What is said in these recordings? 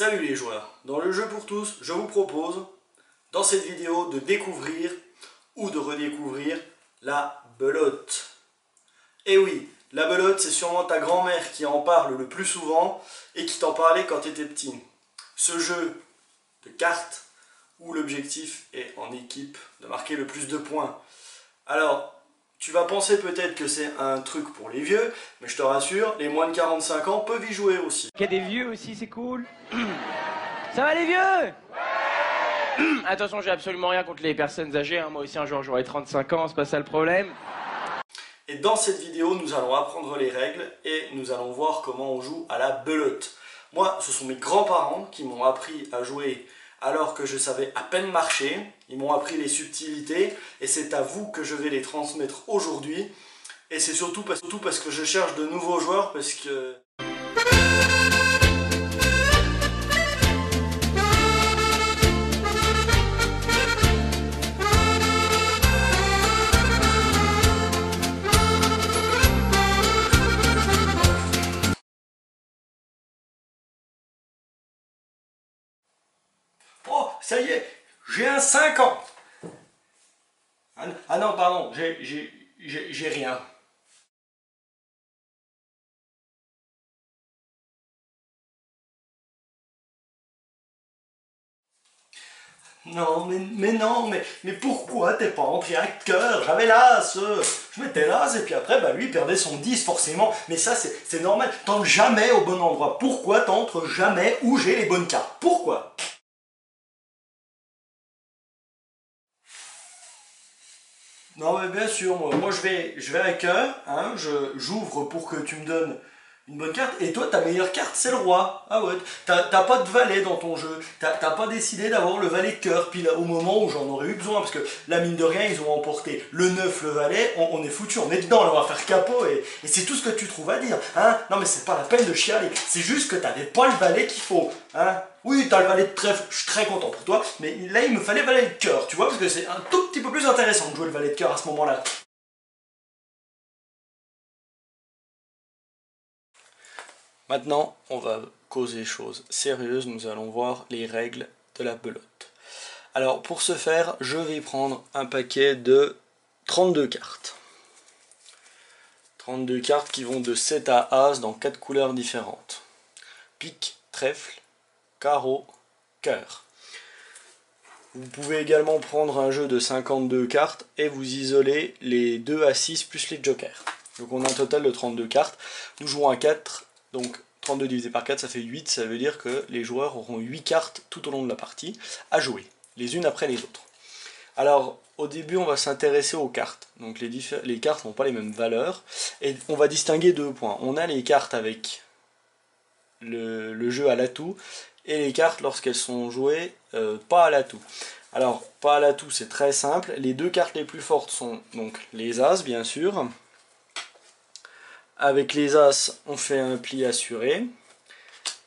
Salut les joueurs, dans le jeu pour tous, je vous propose, dans cette vidéo, de découvrir ou de redécouvrir la belote. Et oui, la belote, c'est sûrement ta grand-mère qui en parle le plus souvent et qui t'en parlait quand tu étais petit. Ce jeu de cartes où l'objectif est en équipe de marquer le plus de points. Alors, tu vas penser peut-être que c'est un truc pour les vieux, mais je te rassure, les moins de 45 ans peuvent y jouer aussi. Il y a des vieux aussi, c'est cool. Ça va les vieux? Attention, j'ai absolument rien contre les personnes âgées, hein. Moi aussi un jour j'aurai 35 ans, c'est pas ça le problème. Et dans cette vidéo, nous allons apprendre les règles et nous allons voir comment on joue à la belote. Moi, ce sont mes grands-parents qui m'ont appris à jouer alors que je savais à peine marcher. Ils m'ont appris les subtilités et c'est à vous que je vais les transmettre aujourd'hui. Et c'est surtout parce que je cherche de nouveaux joueurs, parce que... Oh, ça y est, j'ai un 50. Ah non, pardon, j'ai rien. Non, mais pourquoi t'es pas entré à cœur? J'avais l'as, je mettais l'as et puis après, bah lui il perdait son 10 forcément. Mais ça c'est normal, t'entres jamais au bon endroit. Pourquoi t'entres jamais où j'ai les bonnes cartes? Pourquoi? Non mais bien sûr, moi je vais à cœur, hein, j'ouvre pour que tu me donnes une bonne carte, et toi ta meilleure carte c'est le roi. Ah ouais, t'as pas de valet dans ton jeu, t'as pas décidé d'avoir le valet de cœur, puis là, au moment où j'en aurais eu besoin, parce que la mine de rien ils ont emporté le 9, le valet, on est foutu, on est dedans, là, on va faire capot, et c'est tout ce que tu trouves à dire, hein. Non mais c'est pas la peine de chialer, c'est juste que t'avais pas le valet qu'il faut, hein. Oui, t'as le valet de trèfle, je suis très content pour toi, mais là il me fallait valet de cœur, tu vois, parce que c'est un tout petit peu plus intéressant de jouer le valet de cœur à ce moment-là. Maintenant, on va causer choses sérieuses, nous allons voir les règles de la belote. Alors, pour ce faire, je vais prendre un paquet de 32 cartes. 32 cartes qui vont de 7 à As dans 4 couleurs différentes. Pique, trèfle, carreau, cœur. Vous pouvez également prendre un jeu de 52 cartes et vous isoler les 2 à 6 plus les jokers. Donc on a un total de 32 cartes. Nous jouons à 4. Donc 32 divisé par 4, ça fait 8, ça veut dire que les joueurs auront 8 cartes tout au long de la partie à jouer, les unes après les autres. Alors, au début, on va s'intéresser aux cartes. Donc les cartes n'ont pas les mêmes valeurs, et on va distinguer 2 points. On a les cartes avec le jeu à l'atout, et les cartes lorsqu'elles sont jouées pas à l'atout. Alors, pas à l'atout, c'est très simple. Les 2 cartes les plus fortes sont donc les As, bien sûr. Avec les As, on fait un pli assuré.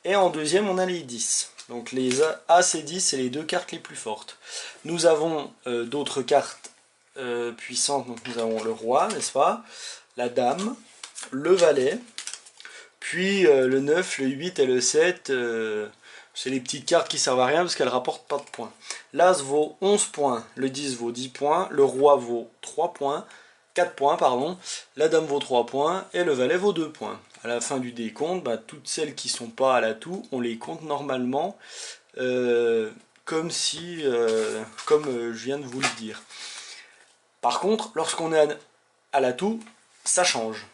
Et en deuxième, on a les 10. Donc les As et 10, c'est les 2 cartes les plus fortes. Nous avons d'autres cartes puissantes. Donc nous avons le roi, n'est-ce pas? La dame, le valet. Puis le 9, le 8 et le 7, c'est les petites cartes qui servent à rien parce qu'elles ne rapportent pas de points. L'As vaut 11 points, le 10 vaut 10 points, le roi vaut 3 points. 4 points, pardon, la dame vaut 3 points et le valet vaut 2 points. À la fin du décompte, toutes celles qui ne sont pas à l'atout, on les compte normalement comme je viens de vous le dire. Par contre, lorsqu'on est à l'atout, ça change.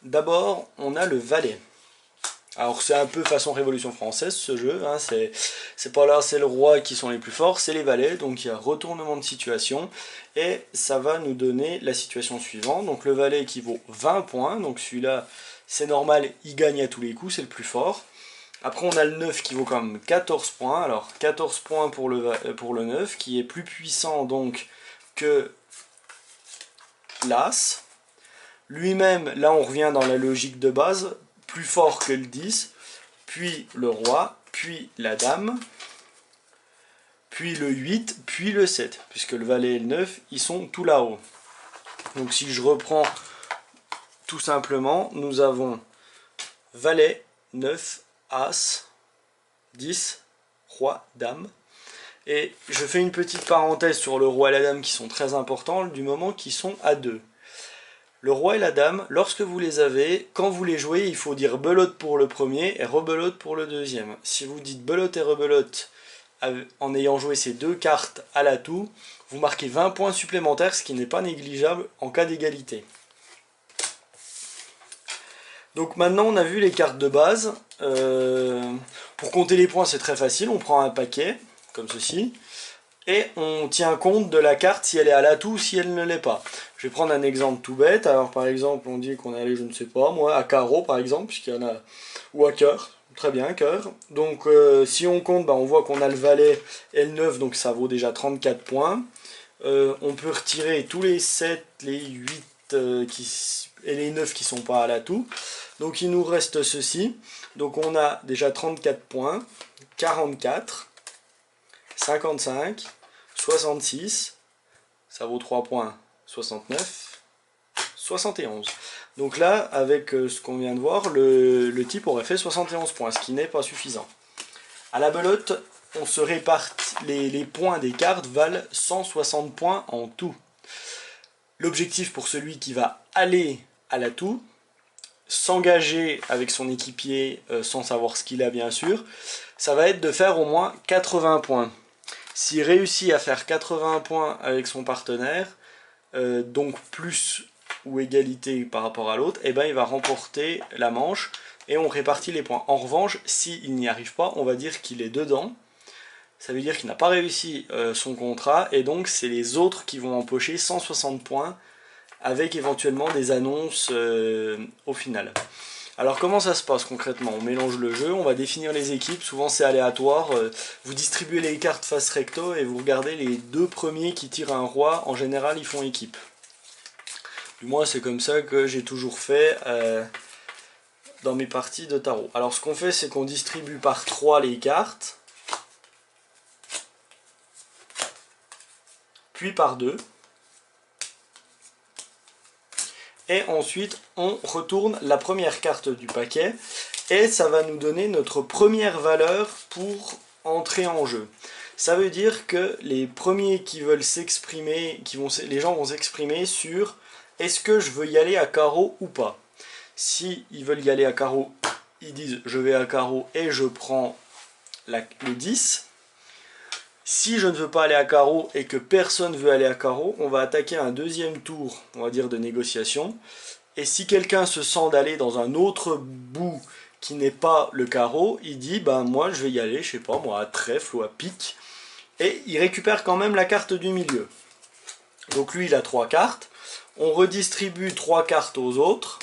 D'abord, on a le valet. Alors c'est un peu façon Révolution française ce jeu, hein, c'est pas là, c'est le roi qui sont les plus forts, c'est les valets, donc il y a retournement de situation, et ça va nous donner la situation suivante. Donc le valet qui vaut 20 points, donc celui-là c'est normal, il gagne à tous les coups, c'est le plus fort. Après on a le 9 qui vaut quand même 14 points, alors 14 points pour le 9, qui est plus puissant donc que l'As. Lui-même, là on revient dans la logique de base, plus fort que le 10, puis le roi, puis la dame, puis le 8, puis le 7, puisque le valet et le 9, ils sont tout là-haut. Donc si je reprends tout simplement, nous avons valet, 9, as, 10, roi, dame. Et je fais une petite parenthèse sur le roi et la dame qui sont très importants du moment qu'ils sont à 2. Le roi et la dame, lorsque vous les avez, quand vous les jouez, il faut dire belote pour le premier et rebelote pour le deuxième. Si vous dites belote et rebelote en ayant joué ces 2 cartes à l'atout, vous marquez 20 points supplémentaires, ce qui n'est pas négligeable en cas d'égalité. Donc maintenant on a vu les cartes de base. Pour compter les points c'est très facile, on prend un paquet, comme ceci, et on tient compte de la carte si elle est à l'atout ou si elle ne l'est pas. Je vais prendre un exemple tout bête. Alors par exemple on dit qu'on est allé, je ne sais pas moi, à carreau par exemple, puisqu'il y en a, ou à cœur, très bien, cœur. Donc si on compte, on voit qu'on a le valet et le 9, donc ça vaut déjà 34 points. On peut retirer tous les 7, les 8 et les 9 qui ne sont pas à l'atout. Donc il nous reste ceci. Donc on a déjà 34 points, 44, 55, 66, ça vaut 3 points, 69, 71. Donc là, avec ce qu'on vient de voir, le type aurait fait 71 points, ce qui n'est pas suffisant. À la belote, on se répartit, les points des cartes valent 160 points en tout. L'objectif pour celui qui va aller à l'atout, s'engager avec son équipier sans savoir ce qu'il a bien sûr, ça va être de faire au moins 80 points. S'il réussit à faire 80 points avec son partenaire, donc plus ou égalité par rapport à l'autre, et il va remporter la manche et on répartit les points. En revanche, s'il n'y arrive pas, on va dire qu'il est dedans. Ça veut dire qu'il n'a pas réussi son contrat et donc c'est les autres qui vont empocher 160 points avec éventuellement des annonces au final. Alors comment ça se passe concrètement? On mélange le jeu, on va définir les équipes, souvent c'est aléatoire, vous distribuez les cartes face recto et vous regardez les 2 premiers qui tirent un roi, en général ils font équipe. Du moins c'est comme ça que j'ai toujours fait dans mes parties de tarot. Alors ce qu'on fait c'est qu'on distribue par 3 les cartes, puis par 2. Et ensuite on retourne la première carte du paquet et ça va nous donner notre première valeur pour entrer en jeu. Ça veut dire que les premiers qui veulent s'exprimer, les gens vont s'exprimer sur est-ce que je veux y aller à carreau ou pas. Si ils veulent y aller à carreau, ils disent je vais à carreau et je prends le 10. Si je ne veux pas aller à carreau et que personne ne veut aller à carreau, on va attaquer un deuxième tour, on va dire, de négociation. Et si quelqu'un se sent d'aller dans un autre bout qui n'est pas le carreau, il dit, moi je vais y aller, je sais pas, moi à trèfle ou à pique. Et il récupère quand même la carte du milieu. Donc lui, il a 3 cartes. On redistribue 3 cartes aux autres.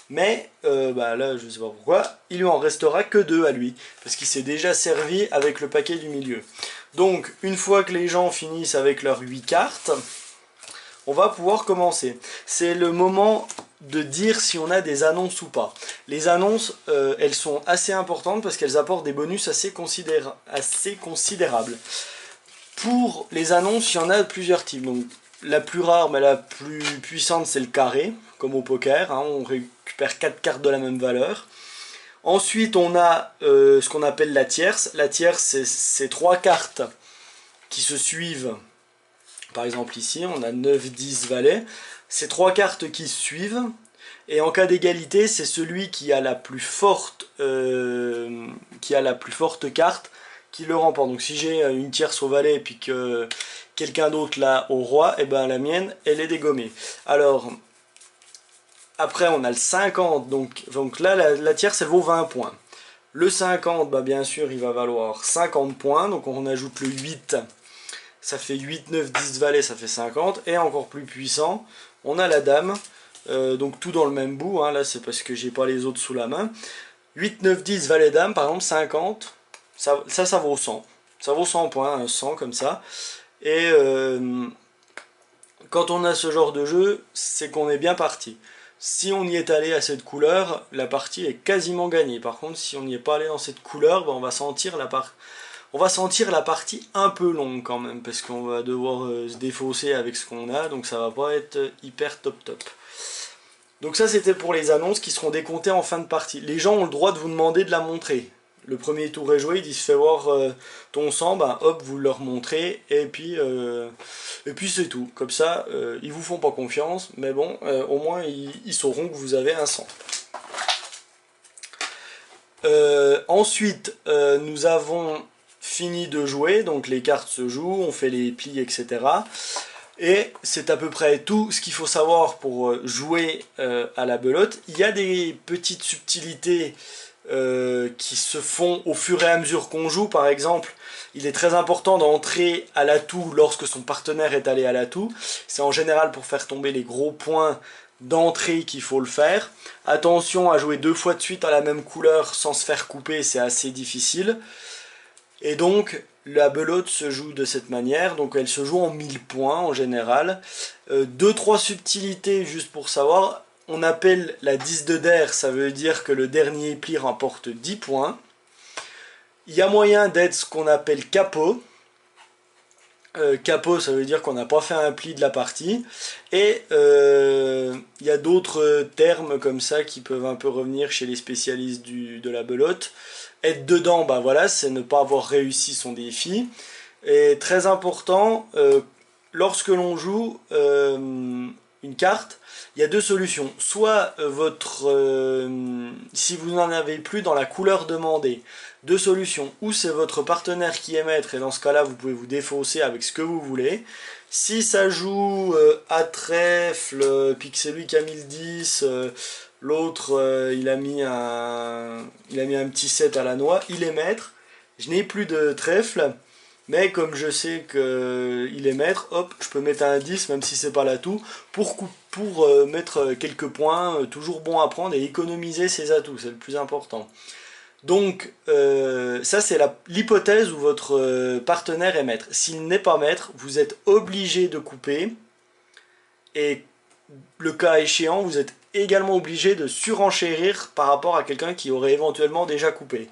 Mais là je ne sais pas pourquoi, il lui en restera que 2 à lui, parce qu'il s'est déjà servi avec le paquet du milieu. Donc une fois que les gens finissent avec leurs 8 cartes, on va pouvoir commencer. C'est le moment de dire si on a des annonces ou pas. Les annonces, elles sont assez importantes parce qu'elles apportent des bonus assez considérables. Pour les annonces, il y en a plusieurs types. Donc, la plus rare, mais la plus puissante, c'est le carré, comme au poker. On récupère 4 cartes de la même valeur. Ensuite, on a ce qu'on appelle la tierce. La tierce, c'est 3 cartes qui se suivent. Par exemple, ici, on a 9, 10, valet. C'est 3 cartes qui se suivent. Et en cas d'égalité, c'est celui qui a la plus forte, carte qui le remporte. Donc si j'ai une tierce au valet et puis que quelqu'un d'autre l'a au roi, et la mienne, elle est dégommée. Alors, après on a le 50, donc là la tierce elle vaut 20 points. Le 50, bien sûr il va valoir 50 points, donc on ajoute le 8, ça fait 8, 9, 10 valets, ça fait 50, et encore plus puissant, on a la dame, donc tout dans le même bout, là c'est parce que j'ai pas les autres sous la main. 8, 9, 10 valet dame, par exemple 50, ça vaut 100. Ça vaut 100 points, 100 comme ça. Et quand on a ce genre de jeu, c'est qu'on est bien parti. Si on y est allé à cette couleur, la partie est quasiment gagnée. Par contre, si on n'y est pas allé dans cette couleur, on va sentir la partie un peu longue quand même, parce qu'on va devoir se défausser avec ce qu'on a, donc ça va pas être hyper top. Donc ça c'était pour les annonces qui seront décomptées en fin de partie. Les gens ont le droit de vous demander de la montrer. le premier tour est joué, il dit fais voir ton sang, bah hop, vous leur montrez, et puis c'est tout. Comme ça, ils vous font pas confiance, mais bon, au moins ils sauront que vous avez un sang. Ensuite, nous avons fini de jouer, donc les cartes se jouent, on fait les plis, etc. Et c'est à peu près tout ce qu'il faut savoir pour jouer à la belote. Il y a des petites subtilités qui se font au fur et à mesure qu'on joue. Par exemple, il est très important d'entrer à l'atout lorsque son partenaire est allé à l'atout. C'est en général pour faire tomber les gros points d'entrée qu'il faut le faire. Attention à jouer 2 fois de suite à la même couleur sans se faire couper, c'est assez difficile. Et donc la belote se joue de cette manière, donc elle se joue en 1000 points en général. 2-3 subtilités juste pour savoir, on appelle la 10 de der, ça veut dire que le dernier pli remporte 10 points. Il y a moyen d'être ce qu'on appelle capot. Capot, ça veut dire qu'on n'a pas fait un pli de la partie. Et il y a d'autres termes comme ça qui peuvent un peu revenir chez les spécialistes de la belote. Être dedans, bah voilà, c'est ne pas avoir réussi son défi. Et très important, lorsque l'on joue une carte, il y a 2 solutions. Soit si vous n'en avez plus dans la couleur demandée, 2 solutions. Ou c'est votre partenaire qui est maître, et dans ce cas-là, vous pouvez vous défausser avec ce que vous voulez. Si ça joue à trèfle, puis que c'est lui qui a mis le 10, l'autre il a mis un petit 7 à la noix, il est maître. Je n'ai plus de trèfle, mais comme je sais qu'il est maître, hop, je peux mettre un 10, même si c'est pas l'atout, pour mettre quelques points, toujours bon à prendre, et économiser ses atouts, c'est le plus important. Donc, ça c'est l'hypothèse où votre partenaire est maître. S'il n'est pas maître, vous êtes obligé de couper, et le cas échéant, vous êtes également obligé de surenchérir par rapport à quelqu'un qui aurait éventuellement déjà coupé.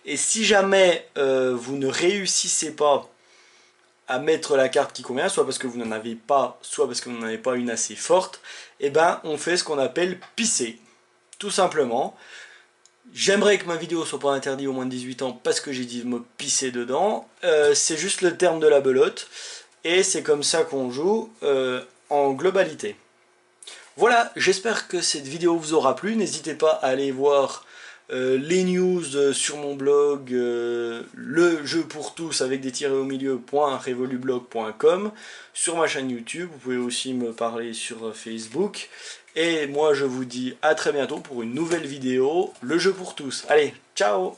Et si jamais vous ne réussissez pas à mettre la carte qui convient, soit parce que vous n'en avez pas, soit parce que vous n'en avez pas une assez forte, et ben on fait ce qu'on appelle pisser. Tout simplement. J'aimerais que ma vidéo soit pas interdite aux moins de 18 ans parce que j'ai dit de me pisser dedans. C'est juste le terme de la belote. Et c'est comme ça qu'on joue en globalité. Voilà, j'espère que cette vidéo vous aura plu. N'hésitez pas à aller voir les news sur mon blog, le jeu pour tous avec des tirets au milieu.revolublog.com, sur ma chaîne YouTube. Vous pouvez aussi me parler sur Facebook. Et moi je vous dis à très bientôt pour une nouvelle vidéo, le jeu pour tous. Allez, ciao!